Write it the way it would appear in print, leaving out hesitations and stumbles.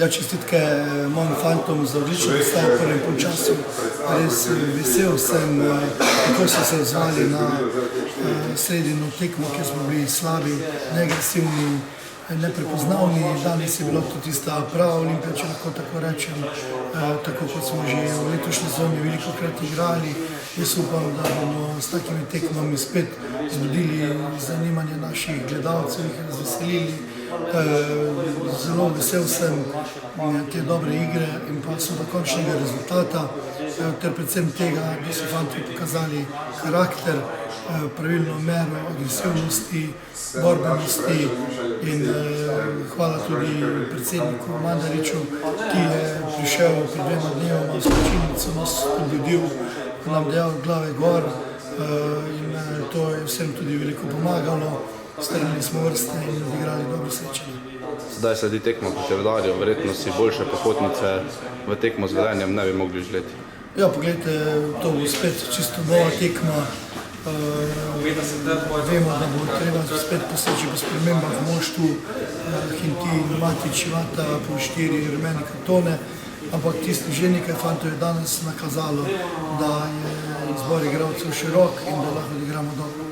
Ja, čestitke mojim fantom za odlično predstavo v prvem polčasu. Res vesel sem, kako so se odzvali na sredino tekmo, kjer smo bili slabi, neagresivni, neprepoznavni. Danes je bilo to tista prava Olimpija, če lahko tako rečem, tako kot smo že v letošnji sezoni velikokrat igrali. Jaz upam, da bomo s takimi tekmami spet zbudili zanimanje naših gledalcev, jih razveselili. Zelo vesel sem te dobre igre in pa so dokončnega rezultata, ter predvsem tega, da so fanti pokazali karakter, pravilno mero agresivnosti, borbenosti in hvala tudi predsedniku Mandariču, ki je prišel pred 2 dnevoma v slačilnico, nas spodbudil, nam dejal glave gor in to je vsem tudi veliko pomagalo. Strnili smo vrste in odigrali dobro srečanje. Zdaj sledi tekma proti Rudarju, verjetno si boljše popotnice v tekmo z Velenjem ne bi mogli želeti. Ja, poglejte, to bo spet čisto nova tekma. Vemo, da bo treba spet poseči po spremembah v moštvu, Hinti, Matić, Vata, po 4 rumene kartone, ampak tisti že nekaj fantov je danes nakazalo, da je izbor igralcev širok in da lahko odigramo dobro.